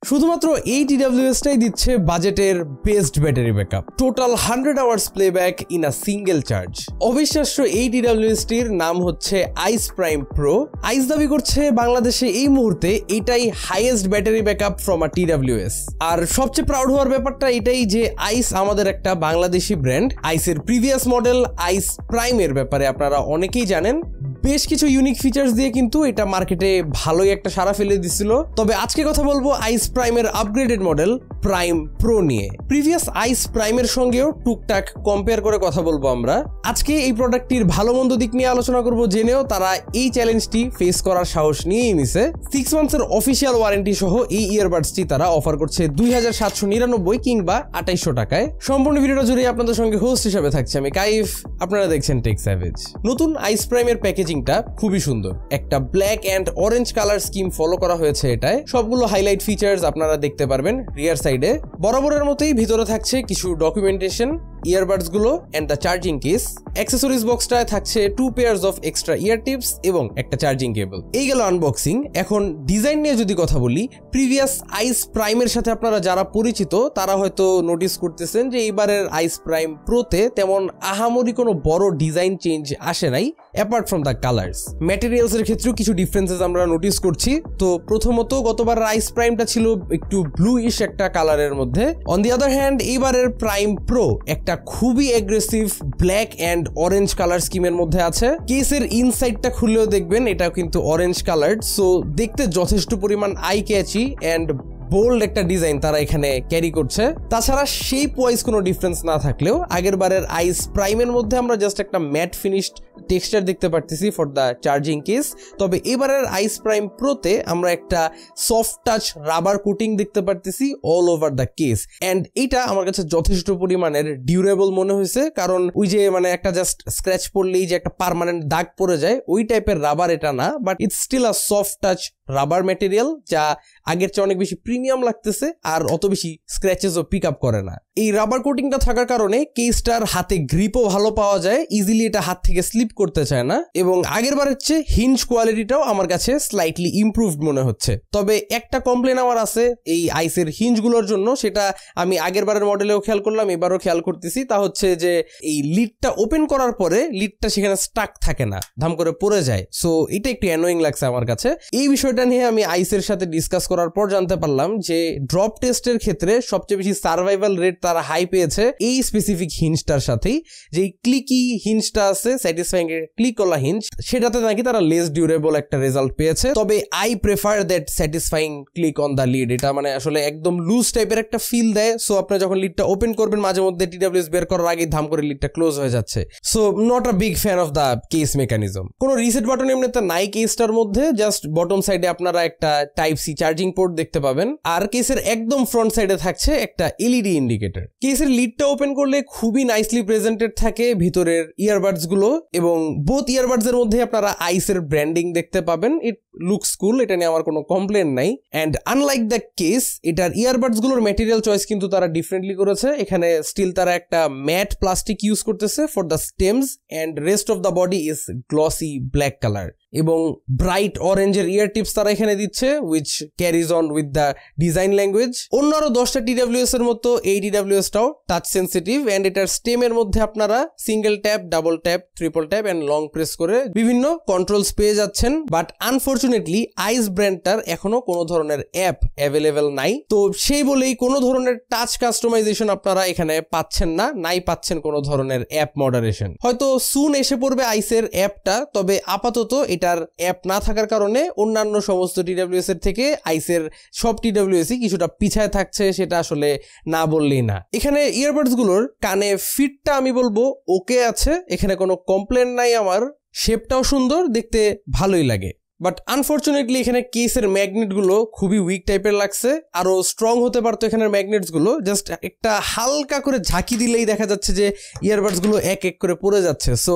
শুধুমাত্র এই TWS-টাই দিচ্ছে বাজেটের best battery backup, total 100 hours playback in a single charge. অবিশ্বাস্য এই TWS-টির নাম হচ্ছে আইস প্রাইম প্রো। আইস দাবি করছে বাংলাদেশে এই মুহূর্তে এটাই highest battery backup from a TWS। আর সবচেয়ে প্রাউড হওয়ার ব্যাপারটা এটাই যে আইস আমাদের একটা বাংলাদেশি ব্র্যান্ড। আইসের প্রিভিয়াস মডেল আইস প্রাইমের ব্যাপারে আপনারা অনেকেই জানেন, বেশ কিছু ইউনিক ফিচার্স দিয়ে কিন্তু এটা মার্কেটে ভালোই একটা সাড়া ফেলে দিছিল। তবে আজকে কথা বলবো আইস প্রাইমের আপগ্রেডেড মডেল প্রাইম প্রো নিয়ে। প্রিভিয়াস আইস প্রাইমের সঙ্গেও টুকটাক কম্পেয়ার করে কথা বলবো আমরা। আজকে এই প্রোডাক্টটির ভালো মন্দ দিক নিয়ে আলোচনা করব, জেনেও তারা এই চ্যালেঞ্জটি ফেস করার সাহস নিয়েই নিছে। 6 মান্থসের অফিসিয়াল ওয়ারেন্টি সহ এই ইয়ারবাডসটি তারা অফার করছে 2799 কিংবা 2800 টাকায়। সম্পূর্ণ ভিডিওটা জুড়ে আপনাদের সঙ্গে হোস্ট হিসেবে থাকছে আমি কাইফ, আপনারা দেখছেন টেক স্যাভেজ। নতুন আইস প্রাইমের প্যাকেজিংটা খুবই সুন্দর, একটা black and orange colour scheme follow করা হয়েছে এটায়। সবগুলো হাইলাইট ফিচার্স আপনারা দেখতে পারবেন রিয়ার সাইডে। বরাবরের মতোই ভিতরে থাকছে কিছু ডকুমেন্টেশন, ইয়ারবাডস গুলো and the charging case. Accessories বক্সটায় থাকছে 2 pairs of extra ear tips এবং একটা চার্জিং কেবল। এই গেল আনবক্সিং। এখন ডিজাইন নিয়ে যদি কথা বলি, প্রিভিয়াস আইস প্রাইমের সাথে আপনারা যারা পরিচিত তারা হয়তো নোটিস করতেছেন যে এইবারের আইস প্রাইম প্রোতে তেমন আহামরি কোনো বড় ডিজাইন চেঞ্জ আসে নাই, apart from the colours. Materials এর ক্ষেত্রেও কিছু ডিফারেন্সেস আমরা নোটিস করছি। তো প্রথমত গতবার আইস প্রাইমটা ছিল একটু ব্লুইশ একটা কালারের মধ্যে। অন দি আদার হ্যান্ড এইবারের প্রাইম প্রো একটা খুবই aggressive black and orange colour স্কিমের মধ্যে আছে। কেসের ইনসাইডটা খুললেও দেখবেন এটাও কিন্তু অরেঞ্জ কালার্ড, সো দেখতে যথেষ্ট পরিমাণ আই ক্যাচি অ্যান্ড বোল্ড একটা ডিজাইন তারা এখানে ক্যারি করছে। তাছাড়া শেপ ওয়াইজ কোনো ডিফারেন্স না থাকলেও আগের বারের আইস প্রাইমের মধ্যে আমরা জাস্ট একটা ম্যাট ফিনিশড টেক্সচার দেখতে পারতেছি ফর দ্য চার্জিং কেস। তবে এবারের আইস প্রাইম প্রোতে আমরা একটা সফট টাচ রাবার কোটিং দেখতে পারতেছি all over the case, and এটা আমার কাছে যথেষ্ট পরিমাণের ডিউরেবল মনে হয়েছে। কারণ ওই যে মানে একটা জাস্ট স্ক্র্যাচ পড়লেই যে একটা পার্মানেন্ট দাগ পড়ে যায় ওই টাইপের রাবার এটা না, but it's still a soft touch rubber material, যা আগের চেয়ে অনেক বেশি প্রিমিয়াম লাগতেছে আর অত বেশি স্ক্র্যাচেসও পিক আপ করে না। এই রাবার কোটিংটা থাকার কারণে কেসটার হাতে গ্রিপও ভালো পাওয়া যায়, ইজিলি এটা হাত থেকে স্লিপ করতে চায় না। এবং আগের বারের চেয়ে হিঞ্জ কোয়ালিটিটাও আমার কাছে স্লাইটলি ইমপ্রুভড মনে হচ্ছে। তবে একটা কমপ্লেন আমার আছে এই আইসের হিঞ্জগুলোর জন্য, সেটা আমি আগের বারের মডেলেও খেয়াল করলাম, এবারও খেয়াল করতেছি। তা হচ্ছে যে এই লিডটা ওপেন করার পরে লিডটা সেখানে স্টাক থাকে না, ধাম করে পড়ে যায়। সো এটা একটু অ্যানোয়িং লাগছে আমার কাছে। এই বিষয়টা নিয়ে আমি আইসের সাথে ডিসকাস করার পর জানতে পারলাম যে ড্রপ টেস্টের ক্ষেত্রে সবচেয়ে বেশি সার্ভাইভাল রেট তারা হাই পেয়েছে এই স্পেসিফিক হিঞ্জটার সাথেই। যে ক্লিকি হিঞ্জটা আছে, স্যাটিসফাইং ক্লিক ওলা হিঞ্জ, সেটাতে নাকি তারা লেস ডিউরেবল একটা রেজাল্ট পেয়েছে। তবে I prefer that satisfying click on the lead. এটা মানে আসলে একদম লুজ টাইপের একটা ফিল দেয়। সো আপনি যখন লিডটা ওপেন করবেন মাঝে মধ্যে TWS বের করার আগে ধাম করে লিডটা ক্লোজ হয়ে যাচ্ছে। So not a big fan of the case mechanism. কোনো রিসেট বাটন এমনিতে নাই কেসটার মধ্যে, জাস্ট বটম সাইডে আপনারা একটা টাইপ সি চার্জিং পোর্ট দেখতে পাবেন। আর কেসের একদম ফ্রন্ট সাইডে থাকছে একটা এলইডি ইন্ডিকেটর। কেসের লিডটা ওপেন করলে খুবই নাইসলি প্রেজেন্টেড থাকে ভিতরের ইয়ারবাডস গুলো, এবং বোথ ইয়ারবাডস এর মধ্যে আপনারা আইসের ব্র্যান্ডিং দেখতে পাবেন। ইট লুকস কুল, এটা নিয়ে আমার কোনো কমপ্লেন নাই। অ্যান্ড আনলাইক দ্য কেস, এটার ইয়ারবাডস গুলোর ম্যাটেরিয়াল চয়েস কিন্তু তারা ডিফারেন্টলি করেছে। এখানে স্টিল তারা একটা ম্যাট প্লাস্টিক ইউজ করতেছে for the stems, and rest of the body is glossy black colour. এবং ব্রাইট অরেঞ্জের ইয়ার টিপস তারা এখানে দিচ্ছে, which carries on with the design language. অন্য আরো 10টা TWS এর মতো এই TWS-টাও টাচ সেন্সিটিভ, অ্যান্ড এটার স্টেমের মধ্যে আপনারা single tap, double tap, triple tap and long press করে বিভিন্ন কন্ট্রোলস পেয়ে যাচ্ছেন। বাট আনফরচুনেটলি আইস ব্র্যান্ডটার এখনো কোনো ধরনের অ্যাপ অ্যাভেলেবেল নাই। তো সেই বলেই কোনো ধরনের টাচ কাস্টমাইজেশন আপনারা এখানে পাচ্ছেন না, নাই পাচ্ছেন কোনো ধরনের অ্যাপ মডারেশন। হয়তো সুন এসে পড়বে আইসের অ্যাপটা, তবে আপাতত এটার অ্যাপ না থাকার কারণে অন্যান্য সমস্ত TWS এর থেকে আইসের সব TWS-ই কিছুটা পিছায় থাকছে, সেটা আসলে না বললেই না। এখানে ইয়ারবাডস গুলোর কানে ফিটটা আমি বলবো ওকে আছে, এখানে কোনো কমপ্লেন নাই আমার। শেপটাও সুন্দর, দেখতে ভালোই লাগে। বাট আনফরচুনেটলি এখানে কেসের ম্যাগনেট গুলো খুবই উইক টাইপের লাগছে। আরো স্ট্রং হতে পারতো এখানের ম্যাগনেটস গুলো। জাস্ট একটা হালকা করে ঝাঁকি দিলেই দেখা যাচ্ছে যে ইয়ারবাডস গুলো এক এক করে পড়ে যাচ্ছে। সো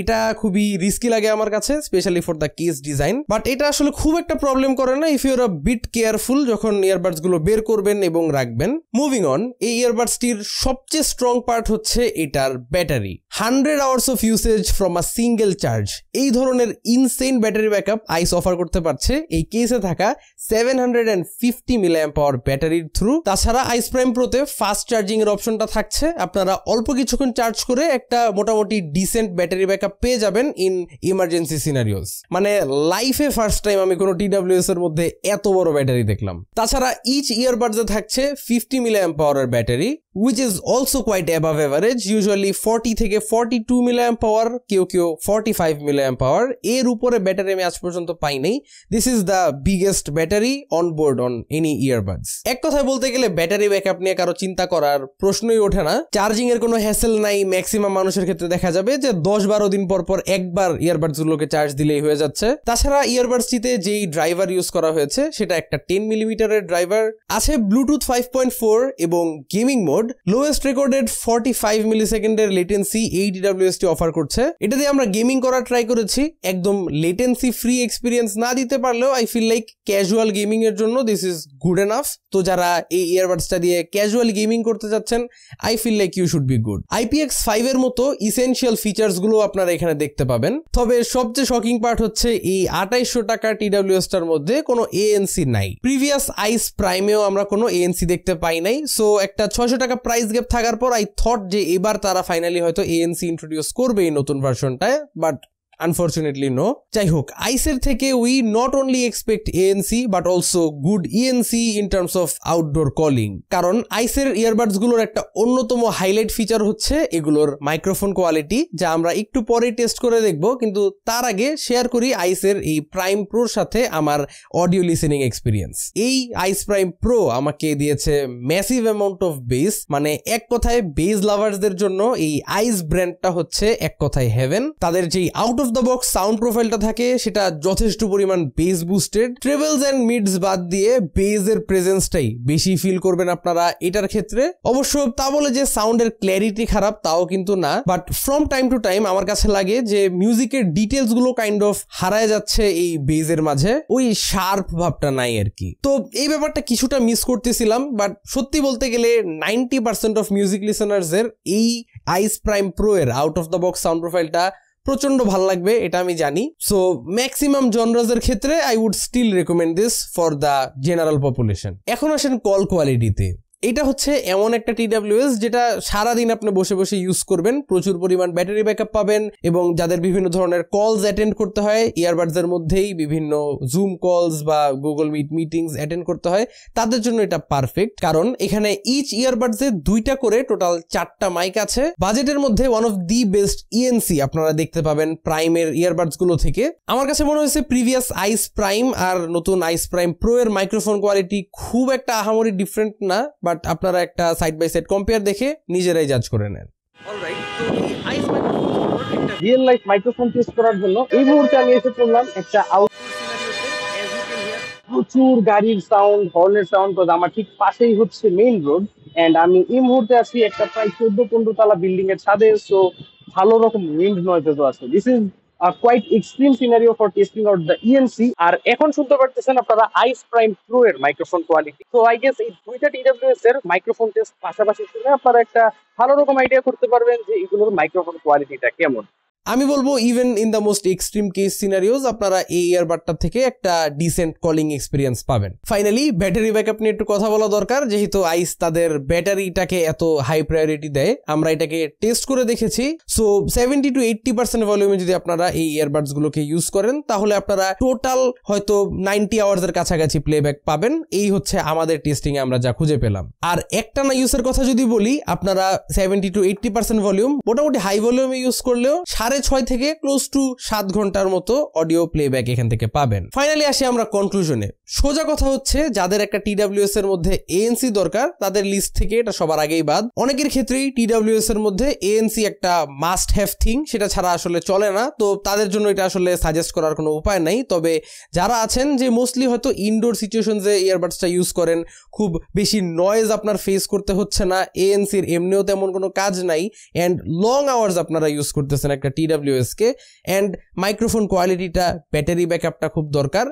এটা খুবই রিস্কি লাগে আমার কাছে, specially for the case design. But এটা আসলে খুব একটা প্রবলেম করে না if you're a bit careful যখন ইয়ারবাডস গুলো বের করবেন এবং রাখবেন। মুভিং অন, এই ইয়ারবাডসটির সবচেয়ে স্ট্রং পার্ট হচ্ছে এটার battery. 100 hours of usage from a single charge, এই ধরনের ইনসেইন ব্যাটারি ব্যাকআপ আইস অফার করতে পারছে এই কেসে থাকা 750 মিলিঅ্যাম্প আওয়ার ব্যাটারির থ্রু। তাছাড়া আইস প্রাইম প্রোতে ফাস্ট চার্জিং এর অপশনটা থাকছে, আপনারা অল্প কিছুক্ষণ চার্জ করে একটা মোটামুটি ডিসেন্ট ব্যাটারি ব্যাকআপ পেয়ে যাবেন ইন ইমার্জেন্সি সিনারিওস। মানে লাইফে ফার্স্ট টাইম আমি কোনো TWS এর মধ্যে এত বড় ব্যাটারি দেখলাম। তাছাড়া ইচ ইয়ারবাডসে থাকছে 50 মিলিঅ্যাম্প আওয়ারের battery, which is also quite above average, usually 40 থেকে 42 milliamp hour, কেউ 45 milliamp hour এর উপরে ব্যাটারি আমি আজ পর্যন্ত পাই নাই। This is the biggest battery on board on any earbuds. এক কথায় বলতে গেলে ব্যাটারি ব্যাকআপ নিয়ে কারো চিন্তা করার প্রশ্নই ওঠে না। চার্জিং এর কোনো হ্যাসেল নাই, ম্যাক্সিমাম মানুষের ক্ষেত্রে দেখা যাবে যে 10-12 দিন পর পর একবার ইয়ারবাডস গুলোকে চার্জ দিলেই হয়ে যাচ্ছে। তাছাড়া ইয়ারবাডসটিতে যেই ড্রাইভার ইউজ করা হয়েছে সেটা একটা 10 মিলিমিটারের ড্রাইভার আছে, ব্লুটুথ 5.4 এবং গেমিং মোড। লোয়েস্ট রেকর্ডেড 45 মিলিসেকেন্ডের লেটেন্সি এই TWSটি অফার করছে। এটা দিয়ে আমরা গেমিং করার ট্রাই করেছি, একদম লেটেন্সি ফ্রি এক্সপিরিয়েন্স না দিতে পারলেও I feel like casual gaming এর জন্য দিস ইজ গুড এনাফ। তো যারা এই ইয়ারবাডসটা দিয়ে ক্যাজুয়াল গেমিং করতে যাচ্ছেন, I feel like you should be good. IPX5 এর মতো ইসেনশিয়াল ফিচার্স গুলো আপনারা এখানে দেখতে পাবেন। তবে সবচেয়ে শকিং পার্ট হচ্ছে এই 2800 টাকা TWSটার মধ্যে কোনো ANC নাই। প্রিভিয়াস আইস প্রাইমেও আমরা কোনো ANC দেখতে পাই নাই। সো একটা 600 টাকা প্রাইস গ্যাপ থাকার পর আই থট যে এবার তারা ফাইনালি হয়তো ANC ইন্ট্রোডিউস করবে এই নতুন ভার্সনটায়, বাট আনফরচুনেটলি নো। যাই হোক, আইসের থেকে we not only expect ANC but also good ENC in terms of outdoor calling. কারণ আইসের ইয়ারবাডস গুলোর একটা অন্যতম হাইলাইট ফিচার হচ্ছে এগুলোর মাইক্রোফোন কোয়ালিটি, যা আমরা একটু পরে টেস্ট করে দেখব। কিন্তু তার আগে শেয়ার করি আইসের এই প্রাইম প্রোর সাথে আমার অডিও লিসেনিং এক্সপিরিয়েন্স। এই আইস প্রাইম প্রো আমাকে দিয়েছে ম্যাসিভ অ্যামাউন্ট অফ বেস। মানে এক কথায় বেস লাভার্সদের জন্য এই আইস ব্র্যান্ডটা হচ্ছে এক কথায় হেভেন। তাদের যেই out of the box sound প্রোফাইলটা থাকে সেটা যথেষ্ট পরিমাণ বেস বুস্টেড। ট্রেবলস এন্ড মিডস বাদ দিয়ে বেসের প্রেজেন্সটাই বেশি ফিল করবেন আপনারা এটার ক্ষেত্রে। অবশ্য তা বলে যে সাউন্ডের ক্ল্যারিটি খারাপ তাও কিন্তু না, but from time to time আমার কাছে লাগে যে মিউজিকের ডিটেলস গুলো কাইন্ড অফ হারায় যাচ্ছে এই বেসের মাঝে, ওই শার্প ভাবটা নাই আর কি। তো এই ব্যাপারটা কিছুটা মিস করতেছিলাম, বাট সত্যি বলতে গেলে 90% অফ মিউজিক লিসেনার্স এর এই আইস প্রাইম প্রো এর out of the box sound প্রোফাইলটা প্রচন্ড ভালো লাগবে, এটা আমি জানি। সো ম্যাক্সিমাম জনরাজের ক্ষেত্রে I would still recommend this for the general population. এখন আসেন কল কোয়ালিটিতে। এটা হচ্ছে এমন একটা TWS যেটা সারাদিন আপনি বসে বসে ইউজ করবেন, প্রচুর পরিমাণ ব্যাটারি ব্যাকআপ পাবেন, এবং যাদের বিভিন্ন ধরনের কলস অ্যাটেন্ড করতে হয় ইয়ারবাডসের মধ্যেই, বিভিন্ন জুম কলস বা গুগল মিট মিটিংস অ্যাটেন্ড করতে হয়, তাদের জন্য এটা পারফেক্ট। কারণ এখানে ইচ ইয়ারবাডসে 2টা করে টোটাল 4টা মাইক আছে। বাজেটের মধ্যে one of the best ENC আপনারা দেখতে পাবেন প্রাইমের ইয়ারবাডস গুলো থেকে। আমার কাছে মনে হয়েছে প্রিভিয়াস আইস প্রাইম আর নতুন আইস প্রাইম প্রো এর মাইক্রোফোন কোয়ালিটি খুব একটা আহামরি ডিফারেন্ট না, বাট আপনারা একটা সাইড বাই সাইড কম্পেয়ার দেখে নিজেরাই জাজ করে নেন। অলরাইট, তো এই আইস মাইক্রোফোন একটা রিয়েল লাইফ মাইক্রোফোন টেস্ট করার জন্য এই মুহূর্তে আমি এসে পড়লাম একটা প্রচুর গাড়ির সাউন্ড, হর্নের সাউন্ড, আমার ঠিক পাশেই হচ্ছে মেইন রোড, এন্ড আমি এই মুহূর্তে আছি একটা প্রায় 14-15 তলা বিল্ডিং এর ছাদে। সো ভালো রকম উইন্ড নয়েজও আছে। This is quite extreme scenario for testing out the ENC. আর এখন শুনতে পারতেছেন আপনারা আইস প্রাইম প্রো এর মাইক্রোফোন কোয়ালিটি। তো আই গেস এই দুইটা TWS এর মাইক্রোফোন টেস্ট পাশাপাশি শুনে আপনারা একটা ভালো রকম আইডিয়া করতে পারবেন যে এগুলোর মাইক্রোফোন কোয়ালিটিটা কেমন। আমি বলবো even in the most extreme case scenarios আপনারা এই ইয়ারবাডটা থেকে একটা ডিসেন্ট কলিং এক্সপিরিয়েন্স পাবেন। ফাইনালি ব্যাটারি ব্যাকআপ নিয়ে একটু কথা বলা দরকার, যেহেতু আইস তাদের ব্যাটারিটাকে এত হাই প্রায়োরিটি দেয়। আমরা এটাকে টেস্ট করে দেখেছি। সো 70 to 80% ভলিউমে যদি আপনারা এই ইয়ারবাডস গুলোকে ইউজ করেন তাহলে আপনারা টোটাল হয়তো 90 আওয়ার্স এর কাছাকাছি প্লেব্যাক পাবেন। এই হচ্ছে আমাদের টেস্টিং এ আমরা যা খুঁজে পেলাম। আর একটানা ইউজের কথা যদি বলি, আপনারা 70 to 80% ভলিউম মোটামুটি হাই ভলিউমে ইউজ করলেও 6.5 থেকে ক্লোজ টু 7 ঘন্টার মতো অডিও প্লেব্যাক এখান থেকে পাবেন। ফাইনালি আসি আমরা কনক্লুশনে। সোজা কথা হচ্ছে যাদের একটা TWS এর মধ্যে ANC দরকার তাদের লিস্ট থেকে এটা সবার আগেই বাদ। অনেকের ক্ষেত্রেই TWS এর মধ্যে ANC একটা মাস্ট হ্যাভ থিং, সেটা ছাড়া আসলে চলে না। তো তাদের জন্য এটা আসলে সাজেস্ট করার কোনো উপায় নাই। তবে যারা আছেন যে মোস্টলি হয়তো ইনডোর সিচুয়েশনসে ইয়ারবাডসটা ইউজ করেন, খুব বেশি নয়েজ আপনার ফেস করতে হচ্ছে না, ANC এর এমনিও তেমন কোনো কাজ নাই, অ্যান্ড লং আওয়ার্স আপনারা ইউজ করতেছেন একটা TWS কে, অ্যান্ড মাইক্রোফোন কোয়ালিটিটা, ব্যাটারি ব্যাকআপটা খুব দরকার,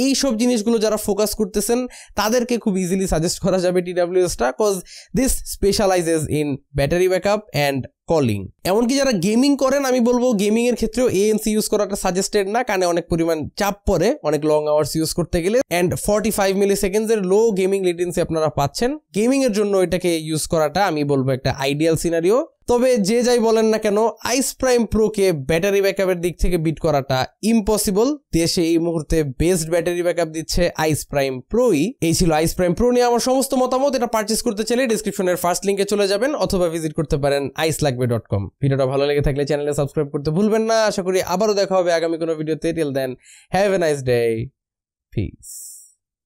এই সব জিনিসগুলো যারা ফোকাস করতেছেন তাদেরকে খুব ইজিলি সাজেস্ট করা যাবে TWSটা, cause this specializes in battery backup and calling. এমনকি যারা গেমিং করেন আমি বলবো গেমিং এর ক্ষেত্রেও ANC ইউজ করাটা সাজেস্টেড না, কারণে অনেক পরিমাণ চাপ পড়ে অনেক লং আওয়ার্স ইউজ করতে গেলে। অ্যান্ড 45 মিলি সেকেন্ডসের লো গেমিং লেটেন্সি আপনারা পাচ্ছেন। গেমিং এর জন্য এটাকে ইউজ করাটা আমি বলবো একটা আইডিয়াল সিনারিও। তবে যে যাই বলেন না কেন, আইস প্রাইম প্রোকে ব্যাটারি ব্যাকআপের দিক থেকে বিট করাটা ইম্পসিবল। দেশে এই মুহূর্তে বেস্ট ব্যাটারি ব্যাকআপ দিচ্ছে আইস প্রাইম প্রোই। এই ছিল আইস প্রাইম প্রো নিয়ে আমার সমস্ত মতামত। এটা পারচেজ করতে চাইলে ডেসক্রিপশনের ফার্স্ট লিংকে চলে যাবেন অথবা ভিজিট করতে পারেন icelagbe.com। ভিডিওটা ভালো লেগে থাকলে চ্যানেলে সাবস্ক্রাইব করতে ভুলবেন না। আশা করি আবারও দেখা হবে আগামী কোনো ভিডিওতে। Till then have a nice day, piece.